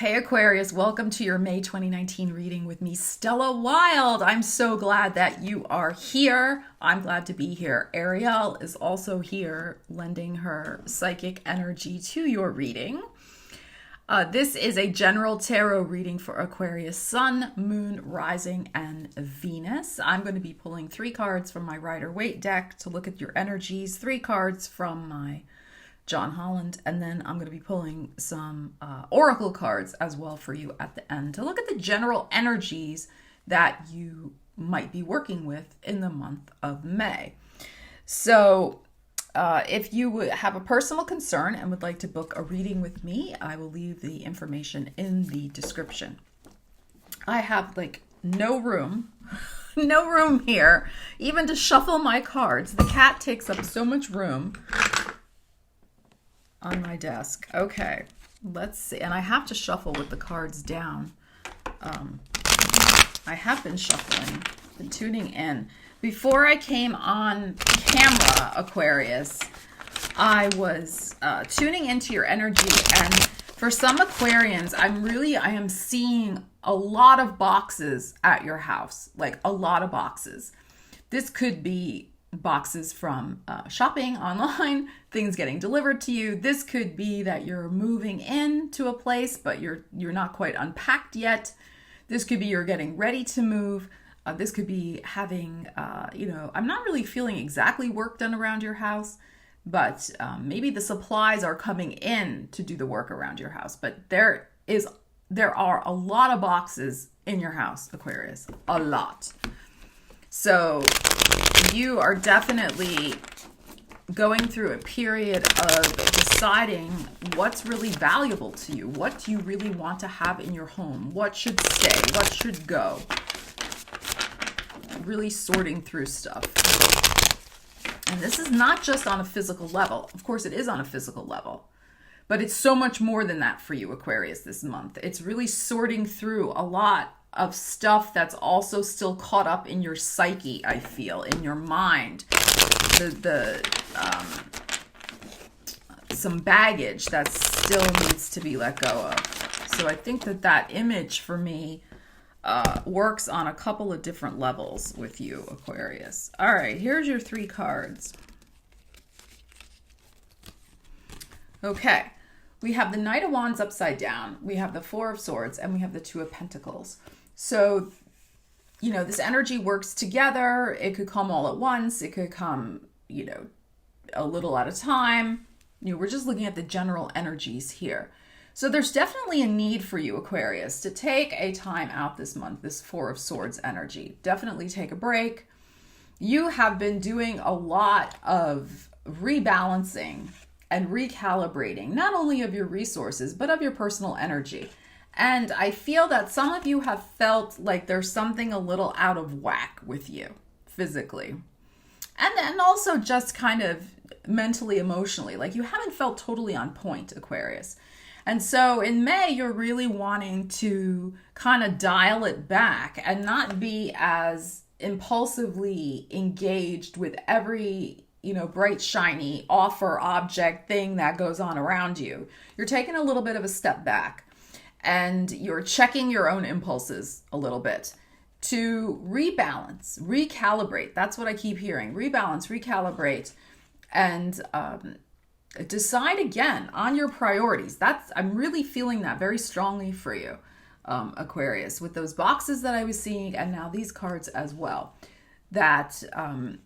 Hey Aquarius, welcome to your May 2019 reading with me, Stella Wild. I'm so glad that you are here. I'm glad to be here. Ariel is also here, lending her psychic energy to your reading. This is a general tarot reading for Aquarius Sun, Moon, Rising, and Venus. I'm going to be pulling 3 cards from my Rider-Waite deck to look at your energies, 3 cards from my John Holland, and then I'm going to be pulling some oracle cards as well for you at the end to look at the general energies that you might be working with in the month of May. So if you would have a personal concern and would like to book a reading with me, I will leave the information in the description. I have no room here even to shuffle my cards. The cat takes up so much room on my desk. Okay, let's see. And I have to shuffle with the cards down. I have been shuffling, been tuning in. Before I came on camera, Aquarius, I was tuning into your energy. And for some Aquarians, I am seeing a lot of boxes at your house, like a lot of boxes. This could be boxes from shopping online, things getting delivered to you. This could be that you're moving into a place, but you're not quite unpacked yet. This could be you're getting ready to move. This could be having, I'm not really feeling exactly work done around your house, but maybe the supplies are coming in to do the work around your house. But there are a lot of boxes in your house, Aquarius, a lot. So you are definitely going through a period of deciding what's really valuable to you. What do you really want to have in your home? What should stay? What should go? Really sorting through stuff. And this is not just on a physical level. Of course, it is on a physical level. But it's so much more than that for you, Aquarius, this month. It's really sorting through a lot of stuff that's also still caught up in your psyche, I feel, in your mind. Some baggage that still needs to be let go of. So I think that image for me works on a couple of different levels with you, Aquarius. All right, here's your 3 cards. Okay, we have the Knight of Wands upside down, we have the 4 of Swords, and we have the 2 of Pentacles. So, this energy works together. It could come all at once. It could come, a little at a time. We're just looking at the general energies here. So there's definitely a need for you, Aquarius, to take a time out this month, this 4 of Swords energy. Definitely take a break. You have been doing a lot of rebalancing and recalibrating, not only of your resources, but of your personal energy. And I feel that some of you have felt like there's something a little out of whack with you physically. And also just kind of mentally, emotionally, like you haven't felt totally on point, Aquarius. And so in May, you're really wanting to kind of dial it back and not be as impulsively engaged with every bright, shiny offer, object, thing that goes on around you. You're taking a little bit of a step back and you're checking your own impulses a little bit to rebalance, recalibrate. That's what I keep hearing. Rebalance, recalibrate, and decide again on your priorities. I'm really feeling that very strongly for you, Aquarius, with those boxes that I was seeing and now these cards as well. That I'm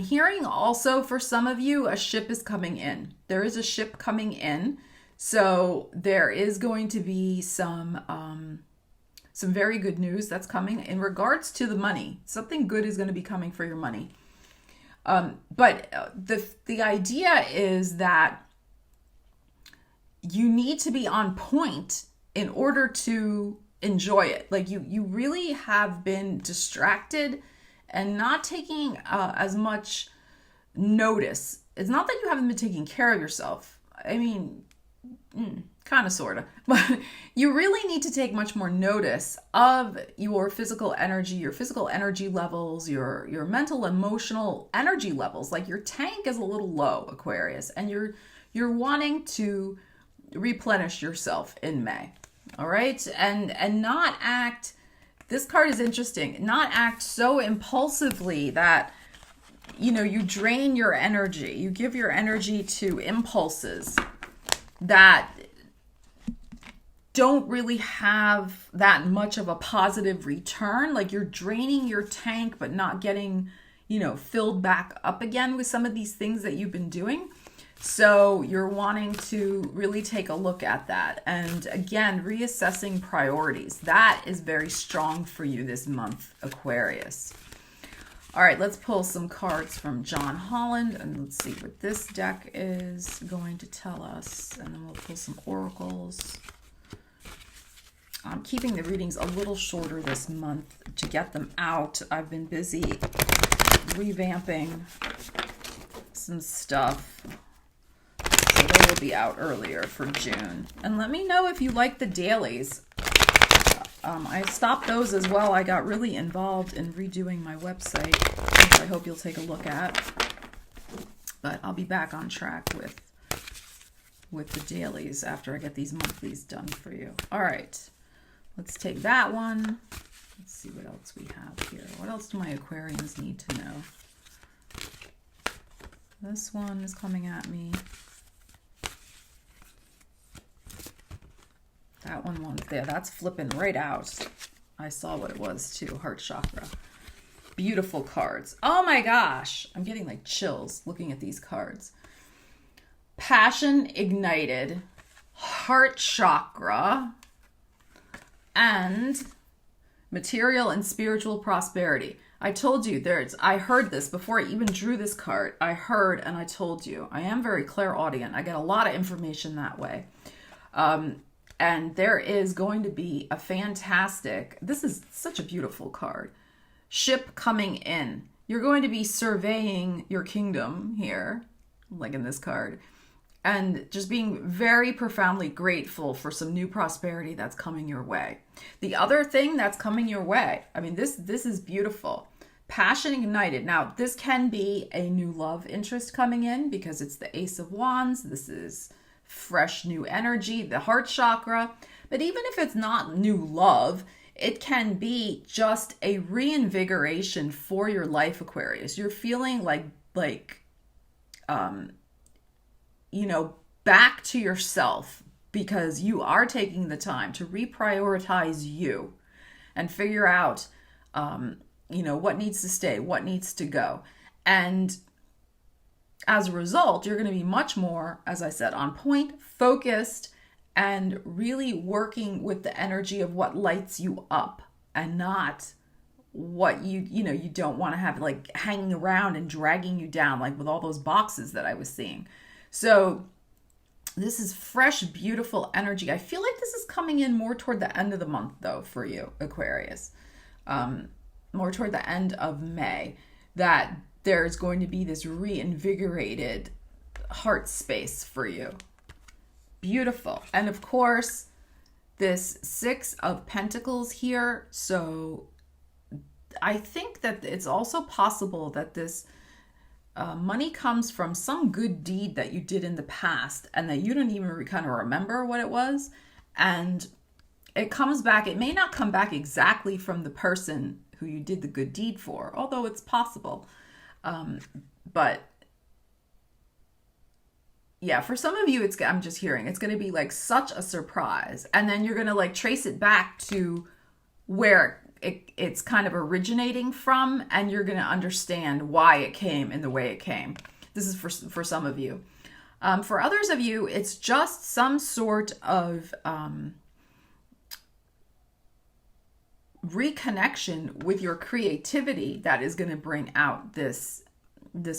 hearing also for some of you, a ship is coming in. There is a ship coming in. So there is going to be some very good news that's coming in regards to the money. Something good is going to be coming for your money. But the idea is that you need to be on point in order to enjoy it. Like you really have been distracted and not taking as much notice. It's not that you haven't been taking care of yourself. I mean, kind of, sort of. But you really need to take much more notice of your physical energy levels, your mental, emotional energy levels. Like your tank is a little low, Aquarius, and you're wanting to replenish yourself in May. All right. And not act, this card is interesting, not act so impulsively that, you know, you drain your energy. You give your energy to impulses that don't really have that much of a positive return. Like you're draining your tank, but not getting, you know, filled back up again with some of these things that you've been doing. So you're wanting to really take a look at that. And again, reassessing priorities. That is very strong for you this month, Aquarius. All right, let's pull some cards from John Holland and let's see what this deck is going to tell us. And then we'll pull some oracles. I'm keeping the readings a little shorter this month to get them out. I've been busy revamping some stuff, so they will be out earlier for June. And let me know if you like the dailies. I stopped those as well. I got really involved in redoing my website, which I hope you'll take a look at. But I'll be back on track with the dailies after I get these monthlies done for you. All right. Let's take that one. Let's see what else we have here. What else do my Aquarians need to know? This one is coming at me. That one there. That's flipping right out. I saw what it was too. Heart chakra. Beautiful cards. Oh my gosh. I'm getting like chills looking at these cards. Passion ignited. Heart chakra. And material and spiritual prosperity. I told you, I heard this before I even drew this card. I heard and I told you. I am very clairaudient. I get a lot of information that way. And there is going to be a fantastic, this is such a beautiful card, ship coming in. You're going to be surveying your kingdom here, like in this card. And just being very profoundly grateful for some new prosperity that's coming your way. The other thing that's coming your way, I mean, this is beautiful. Passion ignited. Now, this can be a new love interest coming in because it's the Ace of Wands. This is fresh new energy, the heart chakra. But even if it's not new love, it can be just a reinvigoration for your life, Aquarius. You're feeling like you know, back to yourself because you are taking the time to reprioritize you and figure out, you know, what needs to stay, what needs to go. And as a result, you're going to be much more, as I said, on point, focused, and really working with the energy of what lights you up and not what you know, you don't want to have like hanging around and dragging you down, like with all those boxes that I was seeing. So this is fresh, beautiful energy. I feel like this is coming in more toward the end of the month, though, for you, Aquarius. More toward the end of May, that there's going to be this reinvigorated heart space for you. Beautiful. And of course, this Six of Pentacles here. So I think that it's also possible that this money comes from some good deed that you did in the past and that you don't even kind of remember what it was. And it comes back. It may not come back exactly from the person who you did the good deed for, although it's possible. But yeah, for some of you, I'm just hearing it's going to be like such a surprise. And then you're going to like trace it back to where it's kind of originating from, and you're going to understand why it came in the way it came. This is for some of you. For others of you, it's just some sort of reconnection with your creativity that is going to bring out this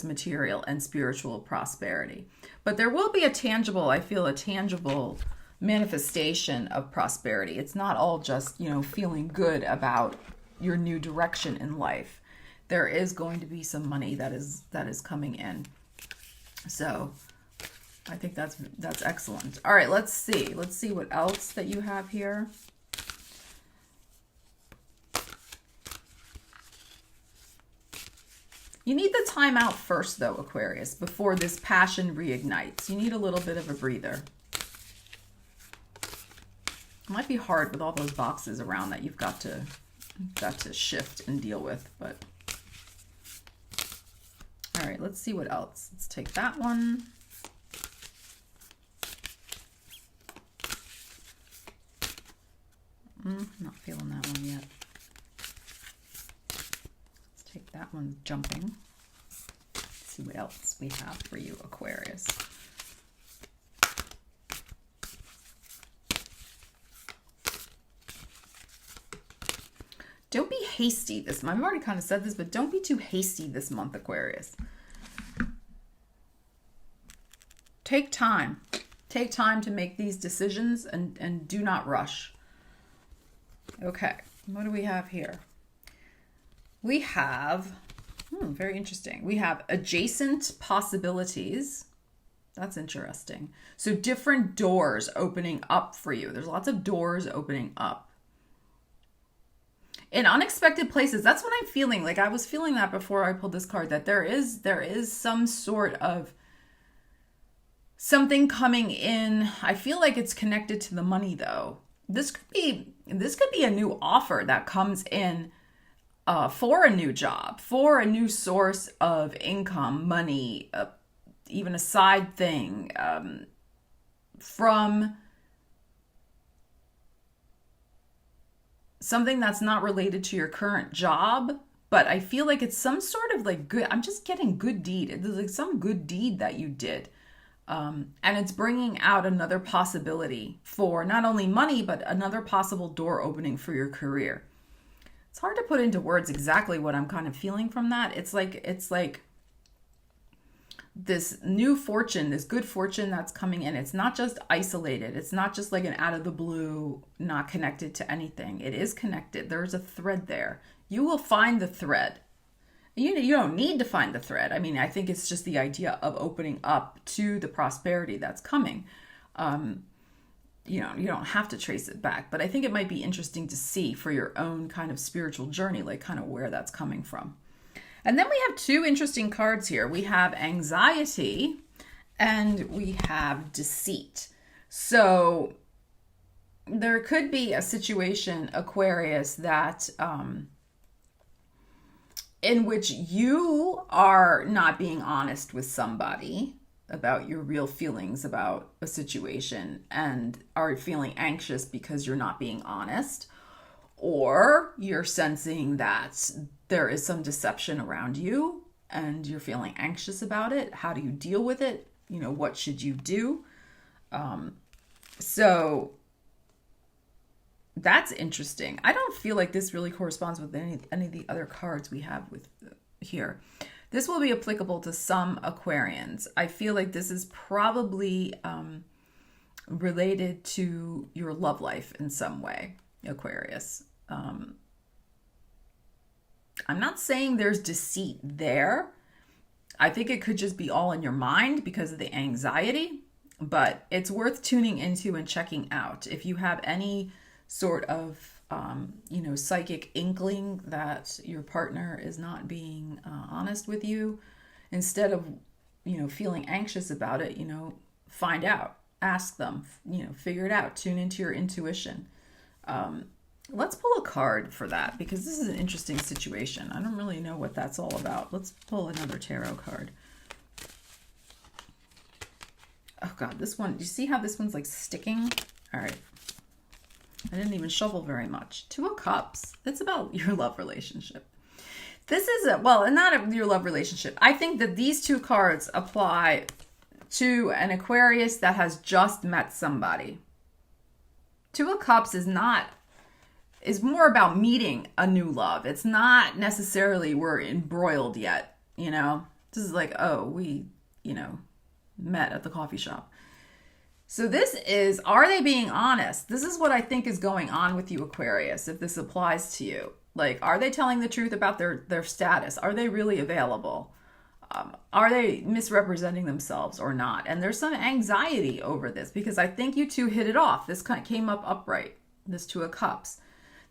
material and spiritual prosperity. But there will be a tangible manifestation of prosperity. It's not all just, you know, feeling good about your new direction in life. There is going to be some money that is coming in. So I think that's excellent. All right, let's see what else that you have here. You need the time out first, though, Aquarius, before this passion reignites. You need a little bit of a breather. It might be hard with all those boxes around that you've got to shift and deal with, but all right, let's see what else. Let's take that one. Not feeling that one yet. Let's take that one jumping. Let's see what else we have for you, Aquarius. Don't be hasty this month. I've already kind of said this, but don't be too hasty this month, Aquarius. Take time. Take time to make these decisions and do not rush. Okay, what do we have here? We have, very interesting. We have adjacent possibilities. That's interesting. So different doors opening up for you. There's lots of doors opening up. In unexpected places, that's what I'm feeling. Like I was feeling that before I pulled this card, that there is some sort of something coming in. I feel like it's connected to the money though. This could be a new offer that comes in for a new job, for a new source of income, money, even a side thing, from something that's not related to your current job, but I feel like it's some sort of like good, I'm just getting good deed. There's like some good deed that you did. And it's bringing out another possibility for not only money, but another possible door opening for your career. It's hard to put into words exactly what I'm kind of feeling from that. It's like this new fortune, this good fortune that's coming in. It's not just isolated. It's not just like an out of the blue, not connected to anything. It is connected. There's a thread there. You will find the thread. You don't need to find the thread. I mean, I think it's just the idea of opening up to the prosperity that's coming. You don't have to trace it back, but I think it might be interesting to see for your own kind of spiritual journey, like kind of where that's coming from. And then we have two interesting cards here. We have anxiety and we have deceit. So there could be a situation, Aquarius, that in which you are not being honest with somebody about your real feelings about a situation and are feeling anxious because you're not being honest, or you're sensing that there is some deception around you and you're feeling anxious about it. How do you deal with it? What should you do? So that's interesting. I don't feel like this really corresponds with any of the other cards we have with here. This will be applicable to some Aquarians. I feel like this is probably related to your love life in some way, Aquarius. I'm not saying there's deceit there. I think it could just be all in your mind because of the anxiety, but it's worth tuning into and checking out. If you have any sort of, psychic inkling that your partner is not being honest with you, instead of, feeling anxious about it, find out, ask them, figure it out, tune into your intuition. Let's pull a card for that because this is an interesting situation. I don't really know what that's all about. Let's pull another tarot card. Oh God, this one, do you see how this one's like sticking? All right. I didn't even shovel very much. Two of Cups. It's about your love relationship. This is not your love relationship. I think that these two cards apply to an Aquarius that has just met somebody. Two of Cups is more about meeting a new love. It's not necessarily we're embroiled yet, This is like, we, met at the coffee shop. So this is, are they being honest? This is what I think is going on with you, Aquarius, if this applies to you. Like, are they telling the truth about their status? Are they really available? Are they misrepresenting themselves or not? And there's some anxiety over this because I think you two hit it off. This kind of came up upright, this Two of Cups.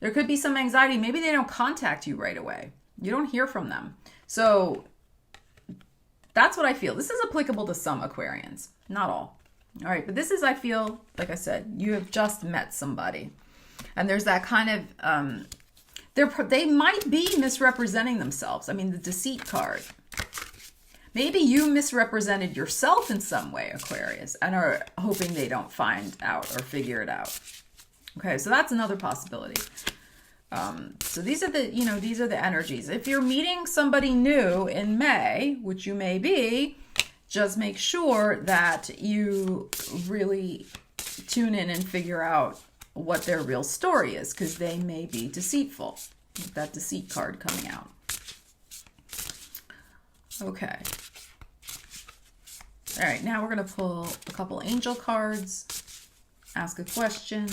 There could be some anxiety. Maybe they don't contact you right away. You don't hear from them. So that's what I feel. This is applicable to some Aquarians, not all. All right, but this is, I feel, like I said, you have just met somebody. And there's that kind of, they might be misrepresenting themselves. I mean, the deceit card. Maybe you misrepresented yourself in some way, Aquarius, and are hoping they don't find out or figure it out. Okay, so that's another possibility. So these are the energies. If you're meeting somebody new in May, which you may be, just make sure that you really tune in and figure out what their real story is, because they may be deceitful. With that deceit card coming out. Okay. All right, now we're going to pull a couple angel cards, ask a question.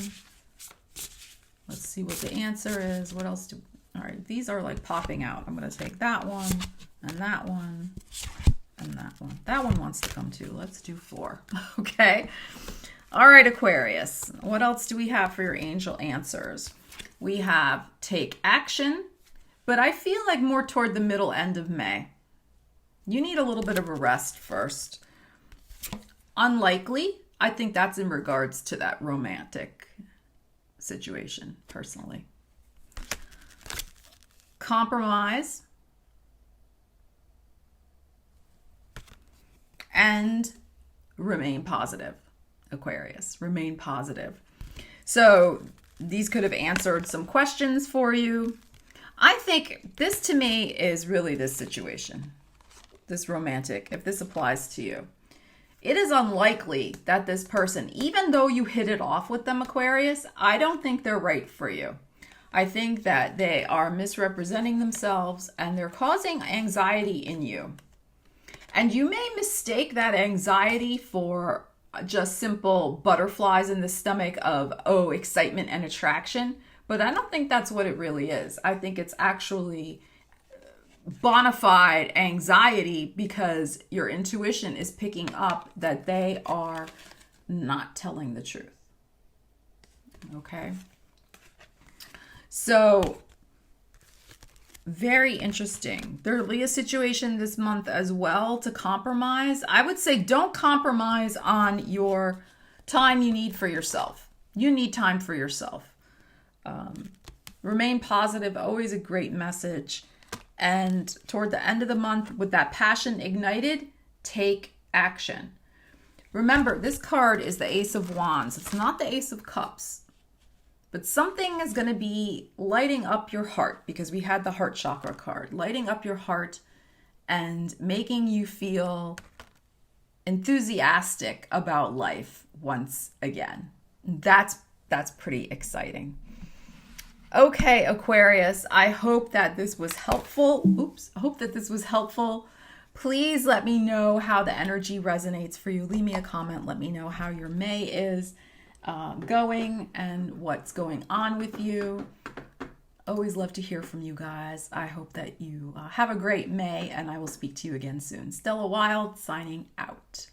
Let's see what the answer is. What else all right, these are like popping out. I'm going to take that one and that one and that one. That one wants to come too. Let's do 4. Okay. All right, Aquarius. What else do we have for your angel answers? We have take action, but I feel like more toward the middle end of May. You need a little bit of a rest first. Unlikely. I think that's in regards to that romantic situation, personally. Compromise. And remain positive, Aquarius. Remain positive. So these could have answered some questions for you. I think this, to me, is really this situation. This romantic, if this applies to you. It is unlikely that this person, even though you hit it off with them, Aquarius, I don't think they're right for you. I think that they are misrepresenting themselves and they're causing anxiety in you. And you may mistake that anxiety for just simple butterflies in the stomach of, oh, excitement and attraction. But I don't think that's what it really is. I think it's actually bona fide anxiety because your intuition is picking up that they are not telling the truth. Okay. So very interesting. There'll be a situation this month as well to compromise. I would say don't compromise on your time you need for yourself. You need time for yourself. Remain positive, always a great message. And toward the end of the month, with that passion ignited, take action. Remember, this card is the Ace of Wands. It's not the Ace of Cups. But something is going to be lighting up your heart, because we had the heart chakra card, lighting up your heart and making you feel enthusiastic about life once again. That's pretty exciting. Okay, Aquarius, I hope that this was helpful. I hope that this was helpful. Please let me know how the energy resonates for you. Leave me a comment. Let me know how your May is going and what's going on with you. Always love to hear from you guys. I hope that you have a great May, and I will speak to you again soon. Stella Wild signing out.